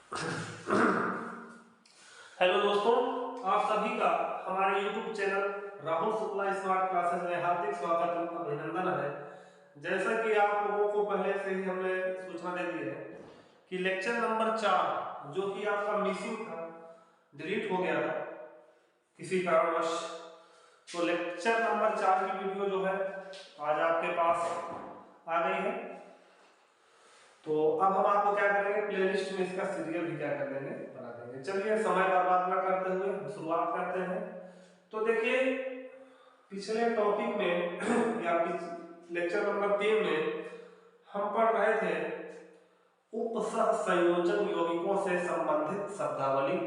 Hello दोस्तों, आप सभी का हमारे YouTube channel Rahul Shukla smart classes में हार्दिक स्वागत एवं अभिनंदन है। जैसा कि आप लोगों को पहले से ही हमने सूचना दे दी है कि लेक्चर नंबर 4 जो कि आपका मिसिंग था, डिलीट हो गया था किसी कारणवश, तो लेक्चर नंबर 4 की वीडियो जो है आज आपके पास आ गई है। तो अब हम आपको क्या करेंगे, प्लेलिस्ट में इसका सीरियल भी क्या कर देंगे, बना देंगे। चलिए समय बर्बाद ना करते हुए हम शुरुआत करते हैं। तो देखिए, पिछले टॉपिक में या लेक्चर नंबर 3 में हम पढ़ रहे थे उपसह संयोजन यौगिकों से संबंधित शब्दावली।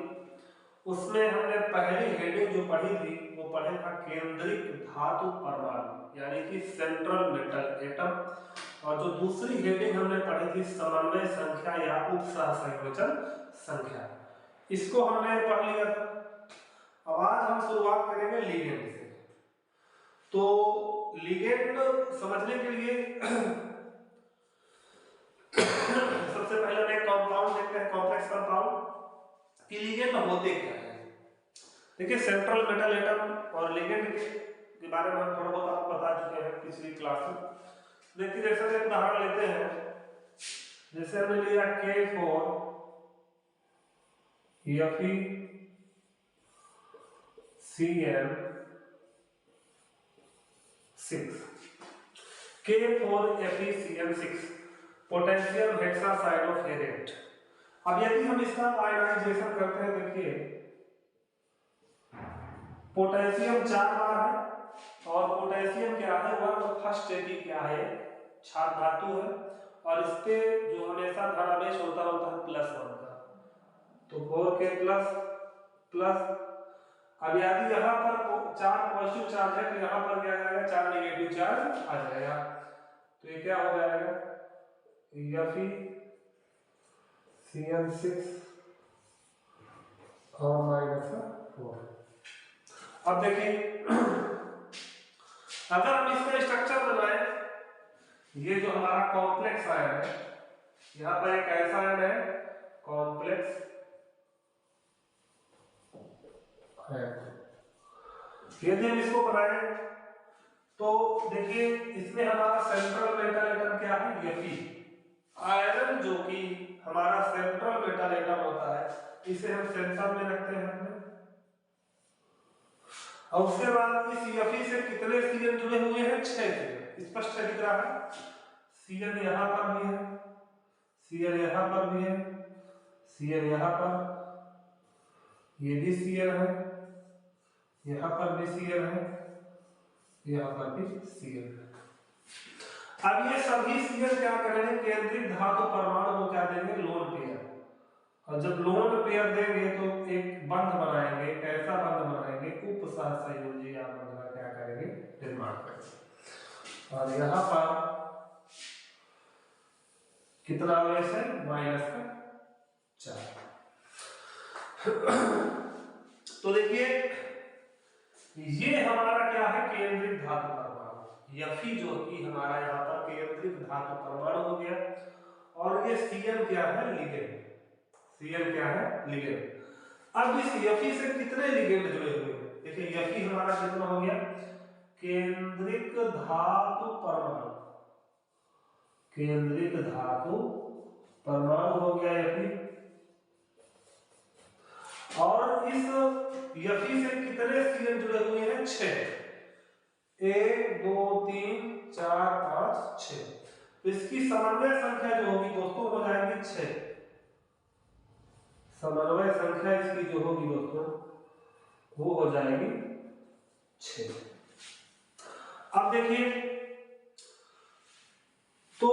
उसमें हमने पहली हेडिंग जो पढ़ी थी वो पढ़े था केंद्रिक धातु परमाणु यानी कि सेंट्रल मेटल एटम, और जो दूसरी हेडिंग हमने पढ़ी थी समन्वय संख्या या उपसह संयोजन संख्या, इसको हमने पढ़ लिया था। अब आज हम शुरुआत करेंगे लिगेंड से। तो लिगेंड समझने के लिए सबसे पहले हम एक कंपाउंड देखते हैं, कॉम्प्लेक्स कंपाउंड कि लिगेंड होते क्या है। देखिए, सेंट्रल मेटल एटम और लिगेंड के बारे में हम थोड़ा बहुत आपको बता चुके हैं पिछली क्लास में। देखिए, जैसे एक उदाहरण लेते हैं, जैसे हमने लिया K4 FeCN6, K4 FeCN6 potassium hexacyanoferrate. अब यदि हम इसका आयनाइजेशन करते हैं, देखिए पोटेशियम 4 बार है और पोटेशियम क्या है, वह फर्स्ट स्टेट क्या है, क्षार धातु है, और इसके जो हमेशा धनावेश होता है +1 का, तो 4K प्लस। अब यदि यहाँ पर 4 पॉजिटिव चार्ज है तो यहाँ पर क्या आ जाएगा, 4 नेगेटिव चार्ज आ जाएगा। तो ये क्या हो जाएगा, FeCN6 और -4। अब देखिए, अगर हम इसका स्ट्रक्चर बनाए, ये जो हमारा कॉम्प्लेक्स आयन है, यहां पर एक ऐसा आयन है कॉम्प्लेक्स आयन, यदि हम इसको बनाए तो देखिए इसमें हमारा सेंट्रल मेटल एटम क्या है, Fe आयरन, जो कि हमारा सेंट्रल मेटल एटम होता है, इसे हम सेंटर में रखते हैं अपने। और उसके बाद इस Fe से कितने सीएन जुड़े हुए हैं, 6 सीएन, स्पष्ट है, दिख रहा है। सीएन यहां पर भी है, सीएन यहां पर भी है, सीएन यहां पर, ये भी सीएन है, यहां पर भी सीएन है, यहां पर भी सीएन है। अब ये सभी सीएन क्या करेंगे, केंद्रिक धातु परमाणु को क्या देंगे, लोन पेयर। और जब लोन पेयर देंगे तो एक बंध बनाएंगे, कैसा बंध बनाएंगे, उपसह संयोजी या बंध का क्या करेंगे, निर्माण करेंगे। और यहां पर कितना आवेश है, -4। तो देखिए, ये हमारा क्या है, केंद्रिक धातु परमाणु, Fe जो कि हमारा यहाँ पर केंद्रिक धातु परमाणु हो गया। और ये Cn क्या है, लिगेंड। Cn क्या है, लिगेंड। अब इस Fe से कितने लिगेंड जुड़े हुए हैं, देखिए Fe हमारा कितना हो गया, केंद्रिक धातु परमाणु, केंद्रिक धातु परमाणु हो गया Fe। और इस Fe से कितने सीएन जुड़े हुए हैं, 6, 1 2 3 4 5 6। तो इसकी समन्वय संख्या जो होगी दोस्तों हो जाएगी 6। समन्वय संख्या इसकी जो होगी दोस्तों वो हो जाएगी 6। अब देखिए, तो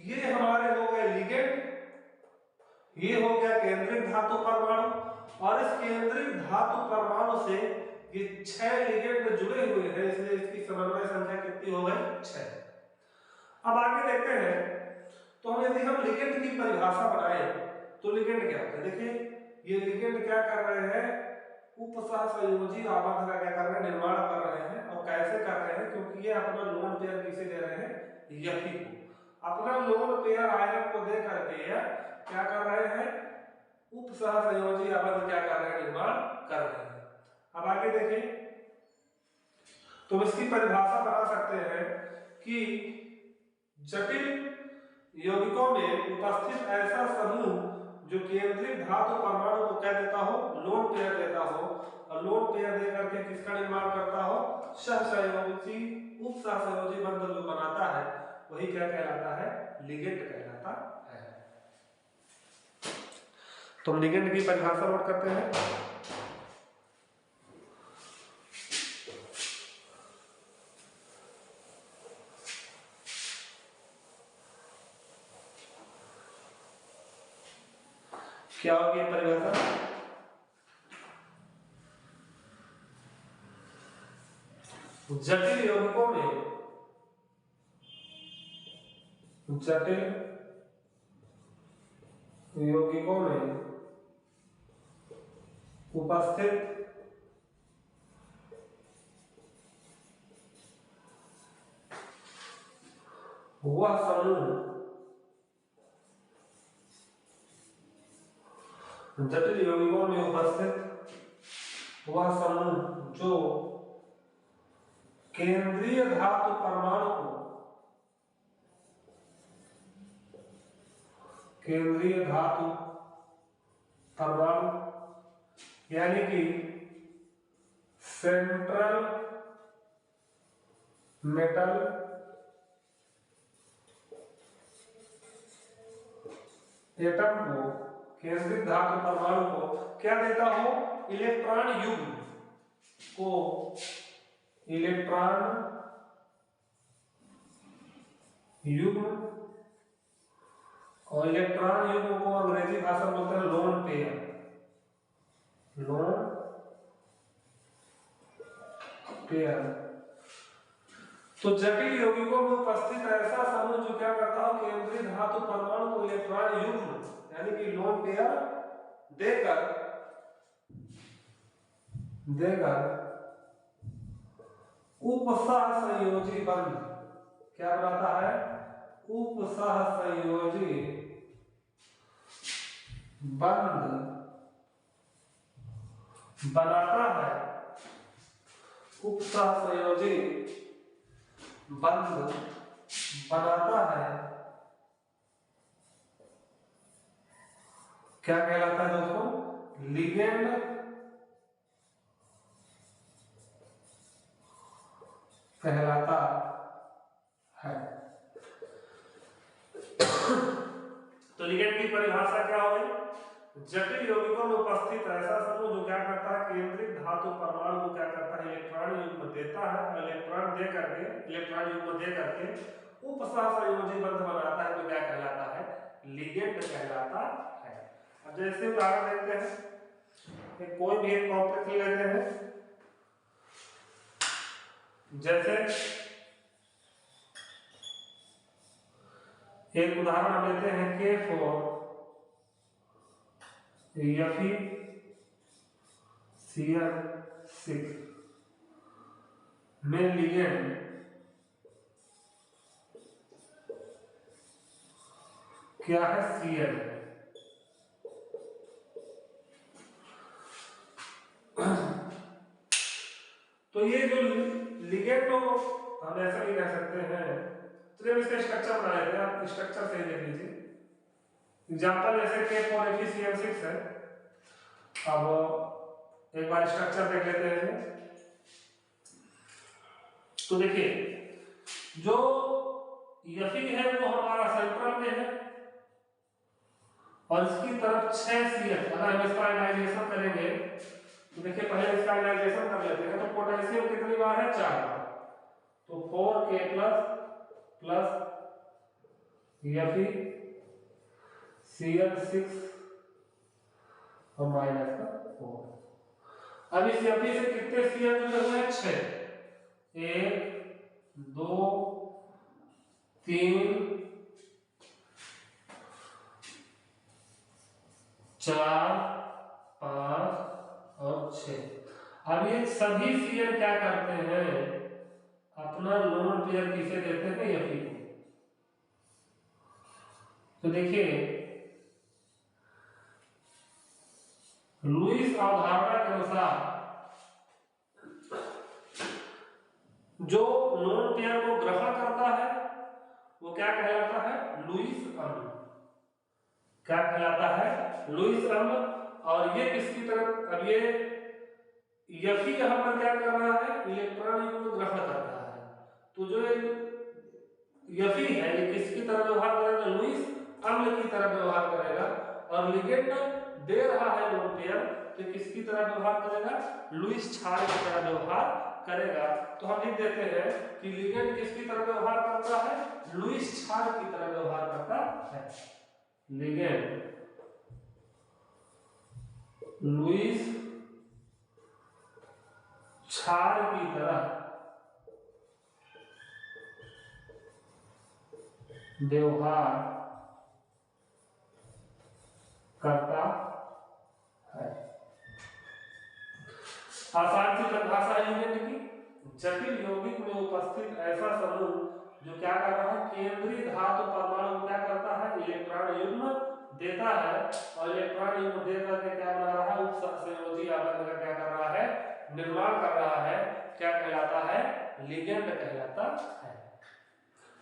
ये हमारे हो गए लिगेंड, ये हो गया केंद्रिक धातु परमाणु, और इस केंद्रिक धातु परमाणु से ये 6 लिगेंड जुड़े हुए हैं, इसलिए इसकी समन्वय संख्या कितनी हो गई, 6। अब आगे देखते हैं, तो हम यदि हम लिगेंड की परिभाषा बनाए तो लिगेंड क्या होता है। देखिए, ये लिगेंड क्या कर रहे हैं, उपसह संयोजी आबंध का क्या कर रहे हैं, निर्माण कर रहे हैं। और कैसे कर रहे हैं, क्योंकि ये अपना लोन पेयर किसे दे रहे हैं, Fe को। अपना लोन पेयर आयरन को दे करके क्या कर रहे हैं, उपसहसंयोजी आबंध क्या कर रहे हैं, निर्माण कर रहे हैं। अब आगे देखें तो इसकी परिभाषा बना सकते हैं कि जटिल यौगिकों में उपस्थित ऐसा समूह जो केंद्रित धातु परमाणु को क्या देता हो, लोन पेयर देता हो, और लोन पेयर दे करके किसका निर्माण करता हो, सहसंयोजी उपसहसंयोजी बंध जो बनाता है वही क्या कहलाता है, लिगेंड कहलाता है। तो हम लिगेंड की परिभाषा नोट करते हैं। क्या होगी परिभाषा, जटिल यौगिकों में उपस्थित वह समूह, जटिल यौगिकों में उपस्थित वह समूह जो केंद्रीय धातु परमाणु को यानी कि सेंट्रल मेटल एटम को, केंद्रित धातु परमाणु को क्या देता हो, इलेक्ट्रॉन युग्म को, इलेक्ट्रॉन युग्म, और इलेक्ट्रॉन युग्म को अंग्रेजी भाषा में बोलते हैं लोन पेयर, लोन पेयर। तो जटिल यौगिकों में उपस्थित ऐसा समूह जो क्या करता हो, केंद्रीय धातु परमाणु को इलेक्ट्रॉन युग्म यानी कि लोन पेयर देकर उपसहसंयोजी बंध क्या बनाता है, उपसहसंयोजी बंध बनाता है, उपसहसंयोजी बंध बनाता है। क्या कहलाता है दोस्तों, लिगेंड कहलाता है। तो लिगेंड की परिभाषा क्या हो गई, जटिल यौगिकों में उपस्थित ऐसा समूह जो क्या करता है, केंद्रित धातु परमाणु को क्या करता है, इलेक्ट्रॉन युग्म देता है, इलेक्ट्रॉन दे करके उपसहसंयोजी बंध बनाता है, तो क्या कहलाता है, लिगेंड कहलाता है। अब जैसे उदाहरण देखते हैं, कोई भी एक कॉम्प्लेक्स लेते हैं, जैसे एक उदाहरण हम लेते हैं K4 FeCl6 में लिगेंड क्या है, Cl। तो ये जो लिगेंड को हम ऐसा भी कह सकते हैं, तो जब इसका स्ट्रक्चर बना लेते हैं, आप स्ट्रक्चर से देख लीजिए। एग्जांपल जैसे K4 FeCl6 है। अब एक बार स्ट्रक्चर देख लेते हैं। तो देखिए जो Fe है वो हमारा सेंट्रल में है और इसकी तरफ 6 Cl। अगर हम इसका आयनाइजेशन करेंगे तो देखिए पहले इसका आयनाइजेशन कर लेते हैं। तो पोटेशियम कितनी बार है, 4 बार। तो 4K प्लस FeCl6 और माइनस का 4। अब इस Fe से कितने Cl जुड़े हुए हैं, 6। 1 2 3 4 5 और 6। अब ये सभी Cl क्या करते हैं, अपना लोन पेयर किसे देते हैं, Fe को। तो देखिए अवधारणा के अनुसार जो नॉन पेयर को ग्रहण करता है वो क्या कहलाता है? लुईस अम्ल। क्या कहलाता है? लुईस अम्ल। और ये किसकी तरफ, अब ये Fe यहां पर क्या कर रहा है? इलेक्ट्रॉन को ग्रहण करता है। तो जो Fe है ये किसकी तरह व्यवहार करेगा? लुईस अम्ल की तरह व्यवहार करेगा। और लिगेंड दे रहा है नॉन पेयर, तो किसकी तरह व्यवहार करेगा? लुईस क्षार की तरह व्यवहार करेगा। तो हम लिख देते हैं कि लिगेंड किसकी तरह व्यवहार करता है? लुईस क्षार की तरह व्यवहार करता है। लिगेंड लुईस क्षार की तरह व्यवहार करता है। आसान सी परिभाषा है लिगेंड की, जटिल यौगिक में उपस्थित ऐसा समूह जो क्या कर रहा है? केंद्रीय धातु परमाणु क्या करता है? इलेक्ट्रॉन युग्म देता है। और इलेक्ट्रॉन युग्म दे करके क्या बना रहा है? उपसंयोजी आबंध का क्या कर रहा है? निर्माण कर रहा है। क्या कहलाता है? लिगेंड कहलाता है।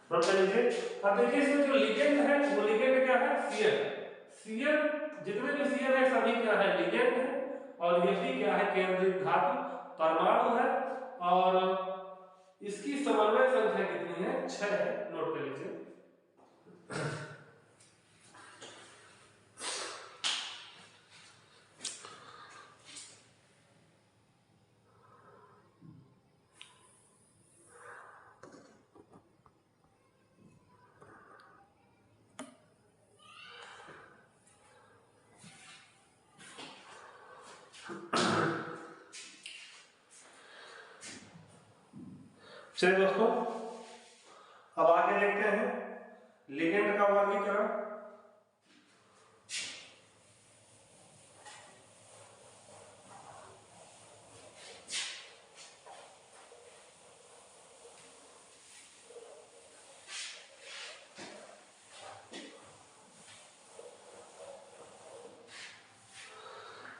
नोट कर लीजिए। अब देखिए इसमें जो लिगेंड है वो लिगेंड क्या है? Cl जितने भी Cl है सभी क्या है? लिगेंड है। और Fe क्या है? केंद्रित धातु परमाणु है। और इसकी समन्वय संख्या कितनी है? 6 है। नोट कर लीजिए। चलिए दोस्तों, अब आगे देखते हैं लिगेंड का वर्गीकरण।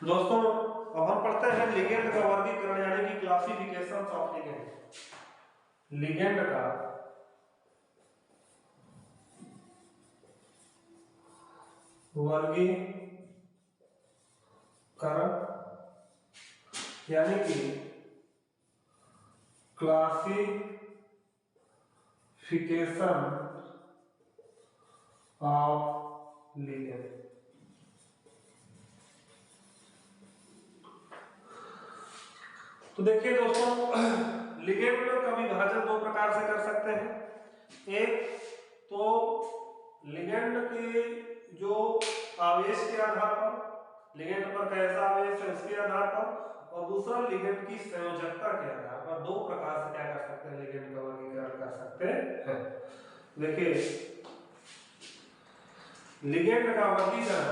दोस्तों अब हम पढ़ते हैं लिगेंड का वर्गीकरण यानी कि क्लासिफिकेशन ऑफ लिगेंड। लिगेंड का वर्गीकरण यानी कि क्लासिफिकेशन ऑफ लिगेंड। तो देखिए दोस्तों, लिगेंड का विभाजन दो प्रकार से कर सकते हैं। एक तो लिगेंड के जो आवेश के आधार पर, लिगेंड पर कैसा आवेश है उसके आधार पर, और दूसरा लिगेंड की संयोजकता के आधार पर। दो प्रकार से क्या कर सकते हैं? लिगेंड का वर्गीकरण कर सकते हैं। देखिए लिगेंड का वर्गीकरण,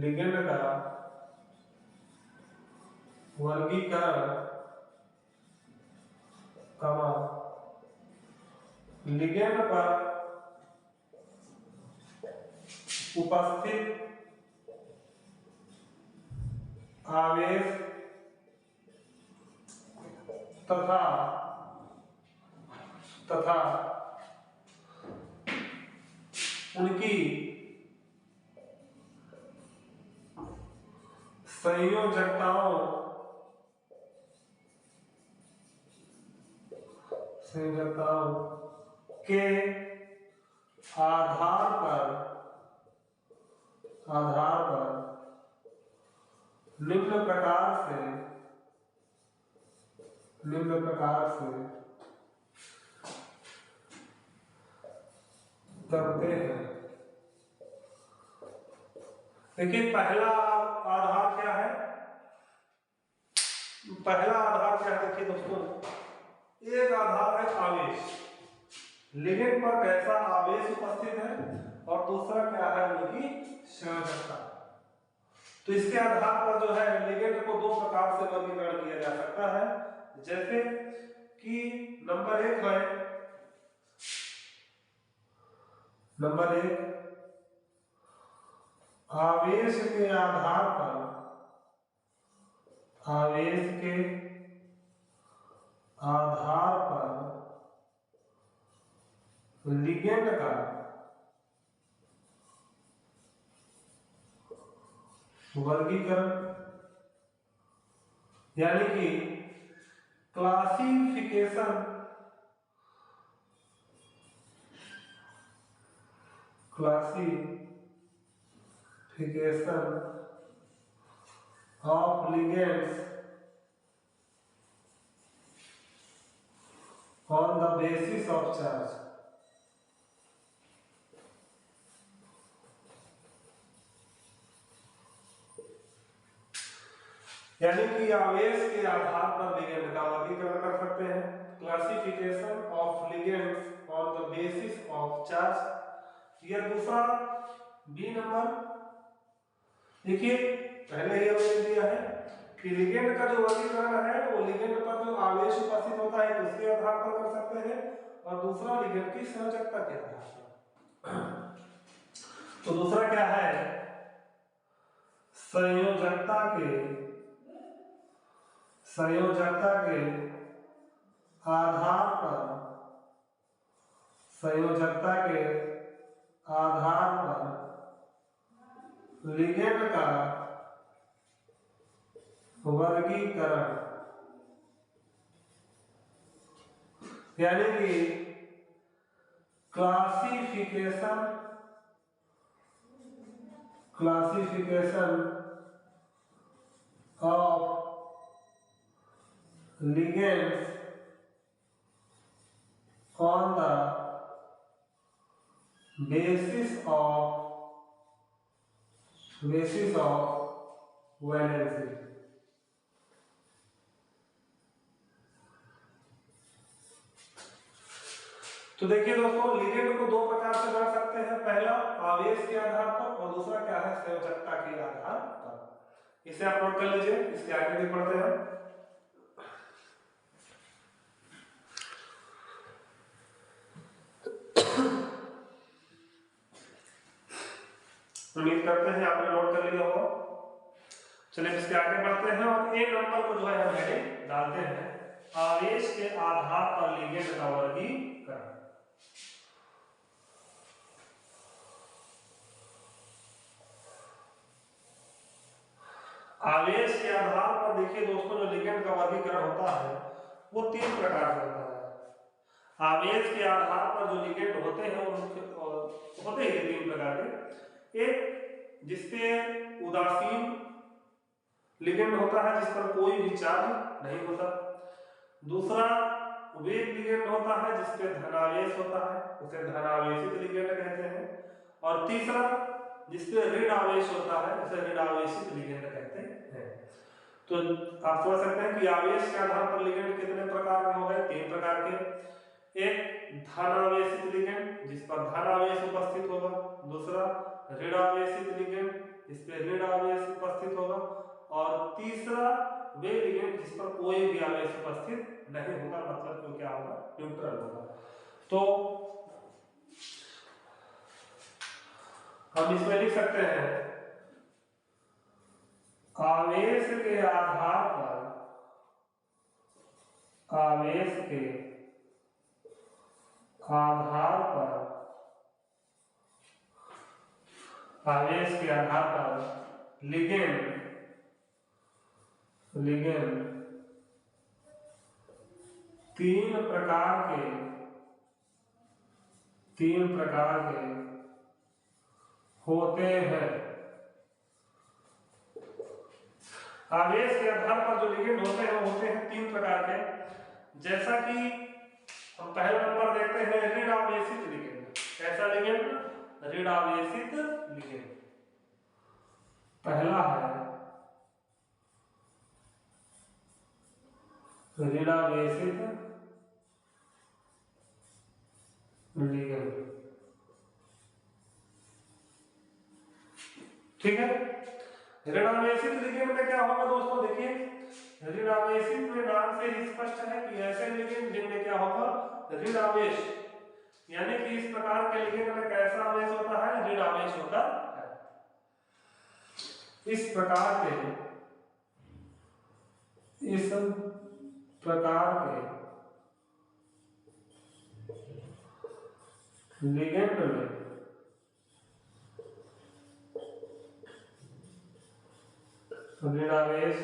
लिगेंड का वर्गीकरण लिगेंड पर उपस्थित आवेश तथा उनकी संयोजकताओं के आधार पर निम्न प्रकार से करते हैं। देखिए पहला आधार क्या है? पहला आधार क्या है? देखिए दोस्तों, एक आधार है आवेश, लिगेंड पर कैसा आवेश उपस्थित है, और दूसरा क्या है? उनकी संयोजकता। तो इसके आधार पर जो है लिगेंड को दो प्रकार से वर्गीकरण किया जा सकता है। जैसे कि नंबर एक आवेश के आधार पर, आवेश के आधार पर लिगेंड का वर्गीकरण, यानी कि classification, classification of ligands on the basis of charge. यानी कि आवेश के आधार पर लिगेंड का वर्गीकरण कर सकते हैं, classification of ligands on the basis of charge. यह दूसरा बी नंबर। देखिए पहले ही हमने दिया है कि लिगेंड का जो वर्गीकरण है वो लिगेंड पर जो आवेश उपस्थित होता है उसके आधार पर कर सकते हैं, और दूसरा लिगेंड की संयोजकता के आधार पर। तो दूसरा क्या है, संयोजकता के आधार पर, संयोजकता के आधार पर लिगेंड का वर्गीकरण, यानी कि classification of ligands on the basis of valency। तो देखिए दोस्तों, लिगेंड को दो प्रकार से बढ़ सकते हैं, पहला आवेश के आधार पर और दूसरा क्या है, संयोजकता के आधार पर। इसे आप नोट कर लीजिए, इसके आगे भी पढ़ते हैं। उम्मीद करते हैं आपने नोट कर लिया होगा। चलिए इसके आगे बढ़ते हैं और एक नंबर को जो है हम हेडिंग डालते हैं, आवेश के आधार पर लिगेंड का वर्गीकरण। आवेश के आधार पर देखिए दोस्तों, जो लिगेंड का वर्गीकरण होता है वो तीन प्रकार से होता है। आवेश के आधार पर जो लिगेंड होते हैं वो होते हैं तीन प्रकार के। एक जिसपे उदासीन लिगेंड होता है, जिस पर कोई भी चार्ज नहीं होता। दूसरा वेग लिगेंड होता है, जिसपे धनावेश होता है, उसे धनावेशित लिगेंड कहते हैं। और तीसरा जिसपे ऋण आवेश होता है, उसे ऋणावेशित लिगेंड कहते हैं। तो आप समझ सकते हैं कि आवेश के आधार पर लिगेंड कितने प्रकार के हो गए, तीन प्रकार के। एक धनावेशित लिगेंड, जिस पर धन आवेश उपस्थित होगा। दूसरा ऋणावेशित लिगेंड, जिस पर ऋण आवेश उपस्थित होगा। और तीसरा वे लिगेंड जिस पर कोई भी आवेश उपस्थित नहीं होगा, मतलब तो क्या होगा, न्यूट्रल होगा। तो हम इसमें लिख सकते हैं, आवेश के आधार पर, आवेश के आधार पर, आवेश के आधार पर लिगेंड तीन प्रकार के होते हैं। आवेश के आधार पर जो लिगेंड होते हैं वो होते हैं तीन प्रकार के। जैसा कि हम पहला नंबर देखते हैं, ऋण आवेशित लिगेंड। कैसा लिगेंड, ऋण आवेशित लिगेंड पहला है, ऋण आवेशित लिगेंड। ठीक है, ऋणावेशित लिगेंड में क्या होगा दोस्तों, देखिए ऋणावेशित में नाम से ही स्पष्ट है कि ऐसे लिगेंड जिनमें क्या होगा, ऋण आवेश, यानी कि इस प्रकार के लिगेंड में कैसा आवेश होता है, ऋण आवेश होता है। इस प्रकार के लिगेंड में ऋणावेश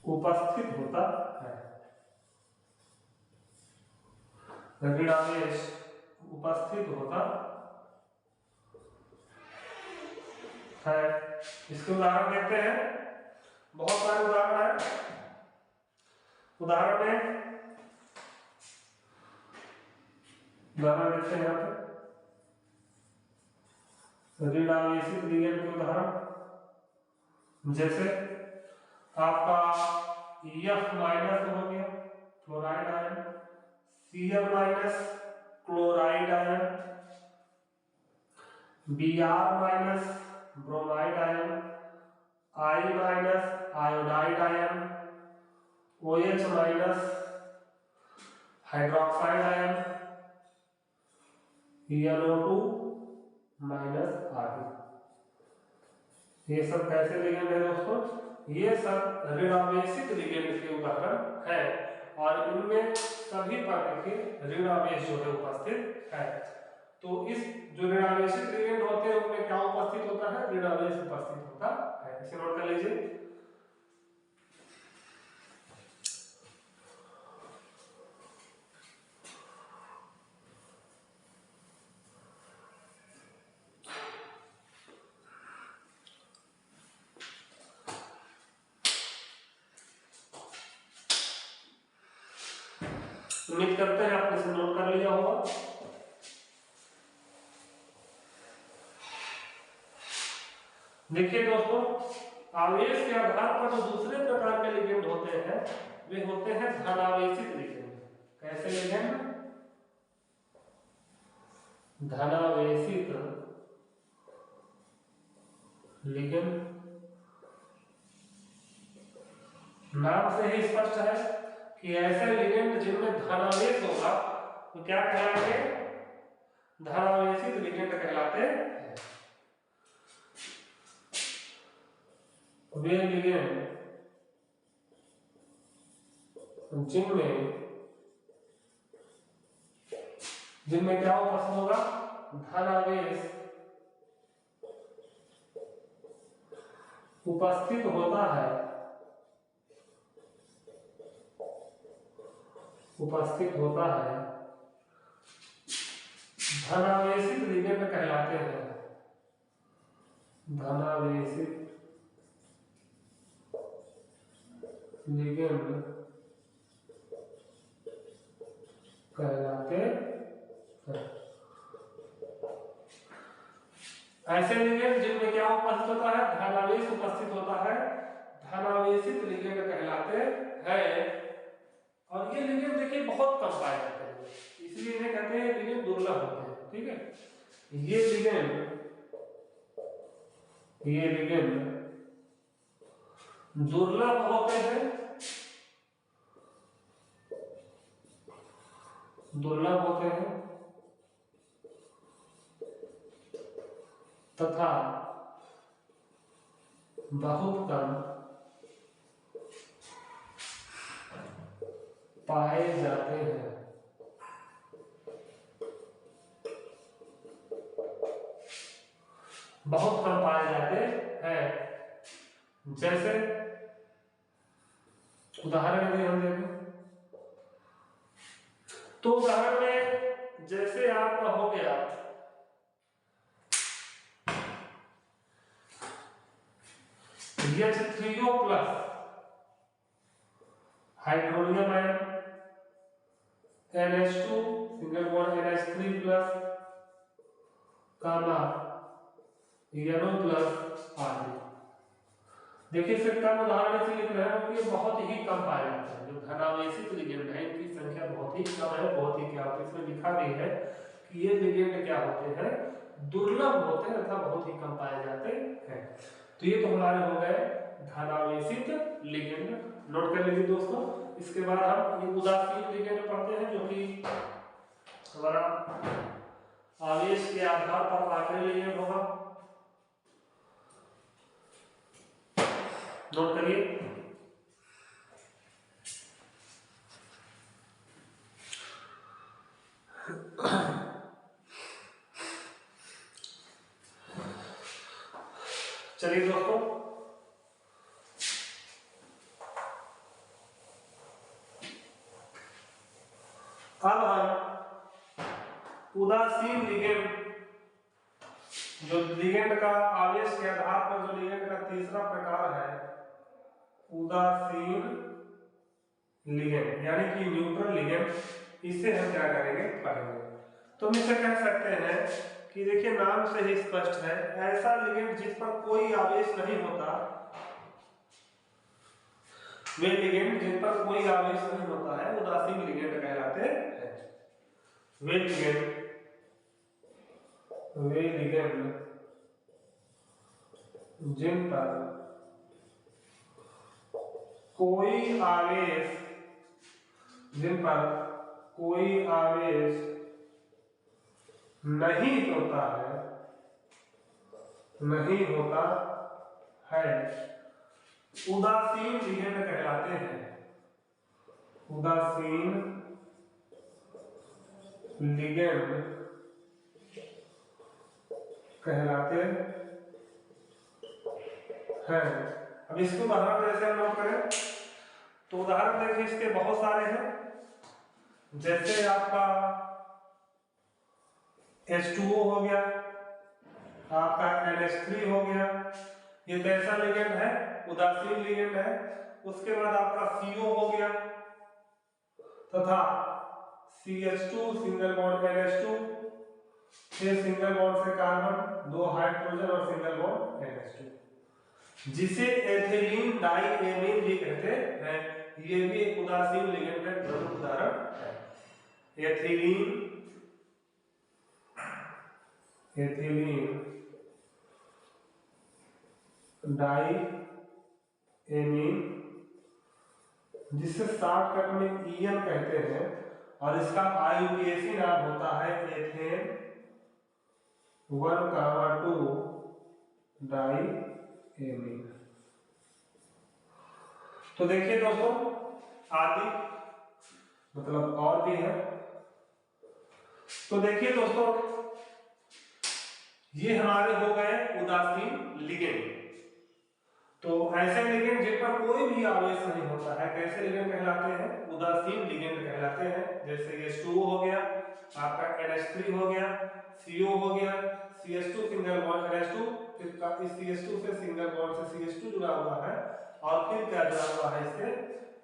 उपस्थित होता है। ऋणावेश उपस्थित होता है। इसके उदाहरण देखते हैं, बहुत सारे उदाहरण है। उदाहरण देखते हैं यहाँ पे ऋणावेशित लिगेंड के उदाहरण, जैसे आपका F माइनस हो गया fluoride ion, Cl minus chloride ion, Br minus bromide ion, I minus iodide ion, OH minus hydroxide ion, NO2 minus आदि। ये सब कैसे लिगेंड है दोस्तों? ये सब ऋणावेशित लिगेंड के उदाहरण है और इनमें सभी पर देखिए ऋणावेश जो है उपस्थित है। तो इस जो ऋणावेशित लिगेंड होते हैं उनमें क्या उपस्थित होता है? ऋणावेश उपस्थित होता है। इसे नोट कर लीजिए। उम्मीद करते हैं आपने इसे नोट कर लिया होगा। देखिए दोस्तों, आवेश के आधार पर जो दूसरे प्रकार के लिगेंड होते हैं वे होते हैं धनावेशित लिगेंड। कैसे लिगेंड? धनावेशित लिगेंड। नाम से ही स्पष्ट है कि ऐसे लिगेंड जिनमें धनावेश होगा तो क्या कहलाएंगे? धनावेशित लिगेंड कहलाते हैं। वे लिगेंड जिनमें क्या उपस्थित होगा? धनावेश उपस्थित होता है। धनावेशित लिगेंड कहलाते हैं। धनावेशित लिगेंड कहलाते हैं। ऐसे लिगेंड जिनमें क्या उपस्थित होता है? धनावेश उपस्थित होता है, धनावेशित लिगेंड कहलाते हैं। और ये लिगेंड देखिए बहुत कम पाए जाते हैं, इसलिए इन्हें कहते हैं लिगेंड दुर्लभ होते हैं। ठीक है, ये लिगेंड दुर्लभ होते हैं, तथा बहुत कम पाए जाते हैं। बहुत कम पाए जाते हैं। जैसे उदाहरण यदि हम देखें तो उदाहरण में जैसे आपका हो गया H3O plus hydronium ion, NH2 single bond NH3 plus comma NO plus आदि। देखिए इसे कम उदाहरण से लिख रहे हैं कि ये बहुत ही कम पाए जाते हैं। जो धनावेशित लिगेंड है इनकी संख्या बहुत ही कम है, बहुत ही क्या होती है, इसमें लिखा भी है कि ये लिगेंड क्या होते हैं? दुर्लभ होते हैं तथा बहुत ही कम पाए जाते हैं। तो ये तो हमारे हो गए धनावेशित लिगेंड। नोट कर लीजिए दोस्तों। इसके बाद हम ये उदासीन लिगेंड पढ़ते हैं जो कि हमारा आवेश के आधार पर आखिरी लिगेंड होगा। नोट करिए। चलिए दोस्तों, अब हम उदासीन लिगेंड, जो लिगेंड का आवेश के आधार पर जो लिगेंड का तीसरा प्रकार है उदासीन लिगेंड यानी कि न्यूट्रल लिगेंड, इसे हम क्या करेंगे, पढ़ेंगे। तो हम इसे कह सकते हैं कि देखिए नाम से ही स्पष्ट है, ऐसा लिगेंड जिस पर कोई आवेश नहीं होता, वे लिगेंड जिन पर कोई आवेश नहीं होता है उदासीन लिगेंड कहलाते हैं। वे लिगेंड जिन पर कोई आवेश नहीं होता है उदासीन लिगेंड कहलाते हैं। उदासीन लिगेंड कहलाते हैं। अब इसको उदाहरण जैसे हम लोग करें तो उदाहरण देखिए इसके बहुत सारे हैं। जैसे आपका H2O हो गया, आपका NH3 हो गया, ये कैसा लिगेंड है, उदासीन लिगेंड है। उसके बाद आपका CO हो गया तथा CH2 सिंगल बॉन्ड NH2, फिर सिंगल बॉन्ड से कार्बन, 2 हाइड्रोजन और सिंगल बॉन्ड NH2, जिसे एथिलीन डाइएमीन भी कहते हैं। ये भी एक उदासीन लिगेंड का प्रमुख उदाहरण है। एथिलीन डाइएमीन, जिसे शॉर्टकट में EN कहते हैं, और इसका IUPAC नाम होता है एथेन 1,2 डाइएमीन। तो देखिए दोस्तों, आदि मतलब और भी है। तो देखिए दोस्तों, ये हमारे हो गए उदासीन लिगेंड। तो ऐसे लिगेंड जिन पर कोई भी आवेश नहीं होता है कैसे लिगेंड कहलाते हैं, उदासीन लिगेंड कहलाते हैं। जैसे H2O हो गया, आपका NH3 हो गया, CO हो गया, CH2 सिंगल बॉन्ड NH2, फिर इस CH2 से सिंगल बॉन्ड से CH2 जुड़ा हुआ है, और फिर क्या जुड़ा हुआ है, इससे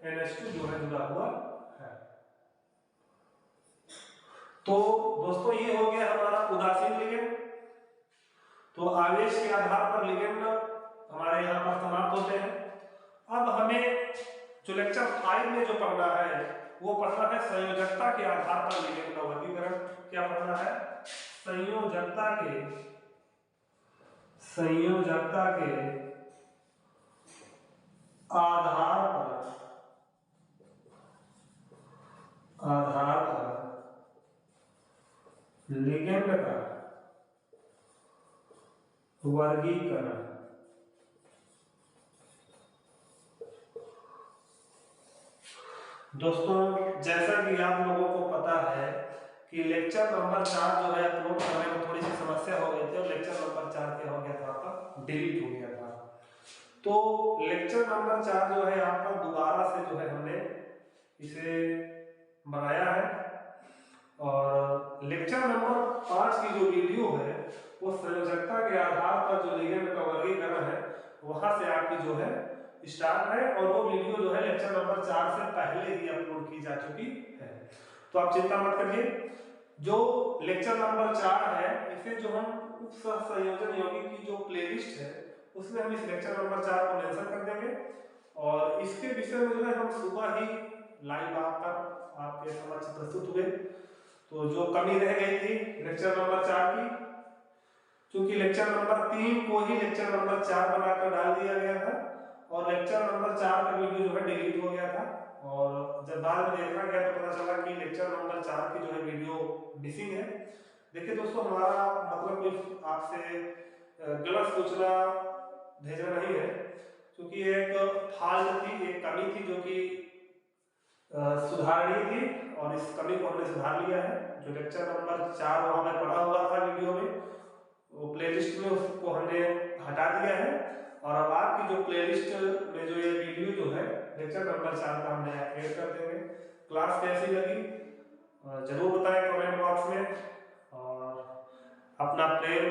NH2 जो है जुड़ा हुआ है। तो दोस्तों ये हो गया हमारा उदासीन लिगेंड। तो आवेश के आधार पर लिगेंड हमारे यहाँ पर समाप्त होते हैं। अब हमें जो लेक्चर 5 में जो पढ़ना है वो पढ़ना है संयोजकता के आधार पर लिगेंड का वर्गीकरण। क्या पढ़ना है, संयोजकता के आधार पर लिगेंड का वर्गीकरण। दोस्तों जैसा कि आप लोगों को पता है कि लेक्चर नंबर 4 जो है अपलोड करने में थोड़ी सी समस्या हो गई थी, और लेक्चर नंबर 4 क्या हो गया था, आपका डिलीट हो गया था। तो लेक्चर नंबर 4 जो है आपका दोबारा से जो है हमने इसे बनाया है, और लेक्चर नंबर 5 की जो वीडियो है वो संयोजकता के आधार पर जो लिगेंड का वर्गीकरण है वहां से आपकी जो है स्टार्ट है, और वो वीडियो जो है लेक्चर नंबर 4 से पहले ही अपलोड की जा चुकी है। तो आप चिंता मत करिए, जो लेक्चर नंबर 4 है इसे जो हम उप संयोजन यौगिक की जो प्लेलिस्ट है उसमें हम इस लेक्चर नंबर 4 को मेंशन कर देंगे, और इसके विषय में जो है हम सुबह ही लाइव आकर आपके समक्ष प्रस्तुत हुए। तो जो कमी रह गई थी लेक्चर नंबर 4 की, क्योंकि लेक्चर नंबर 3 को ही लेक्चर नंबर 4 बनाकर डाल दिया गया था, और लेक्चर नंबर 4 का वीडियो जो है डिलीट हो गया था, और जब बाद में देखा गया तो पता चला कि लेक्चर नंबर 4 की जो है वीडियो मिसिंग है। देखिए दोस्तों, हमारा मतलब आपसे गलत सूचना भेजना नहीं है, क्योंकि एक फाल्ट थी, एक कमी थी जो कि सुधारनी थी, और इस कमी को हमने सुधार लिया है। जो लेक्चर नंबर 4 वहाँ में पढ़ा हुआ था वीडियो में, वो प्लेलिस्ट में उसको हमने हटा दिया है, और अब आपकी जो प्लेलिस्ट में जो ये वीडियो जो है लेक्चर नंबर 4 का हमने ऐड कर देंगे। क्लास कैसी लगी जरूर बताएं कमेंट बॉक्स में, और अपना प्रेम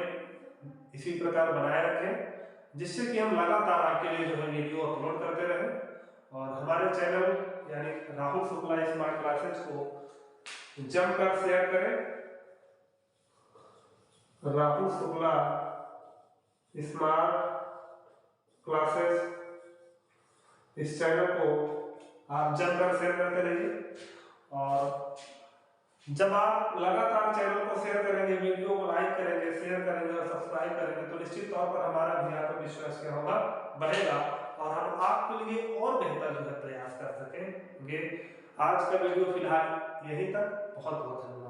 इसी प्रकार बनाए रखें, जिससे कि हम लगातार आपके लिए जो है वीडियो अपलोड करते रहें। और हमारे चैनल यानी राहुल शुक्ला स्मार्ट क्लासेस को जमकर शेयर करें। राहुल शुक्ला स्मार्ट क्लासेस, इस चैनल को आप जमकर शेयर करते रहिए, और जब आप लगातार चैनल को शेयर करेंगे, वीडियो को लाइक करेंगे, शेयर करेंगे और सब्सक्राइब करेंगे, तो निश्चित तौर पर हमारा भी आत्मविश्वास क्या होगा, बढ़ेगा, और हम आपके लिए और बेहतर जो है प्रयास कर सकेंगे। आज का वीडियो फिलहाल यहीं तक। बहुत बहुत धन्यवाद।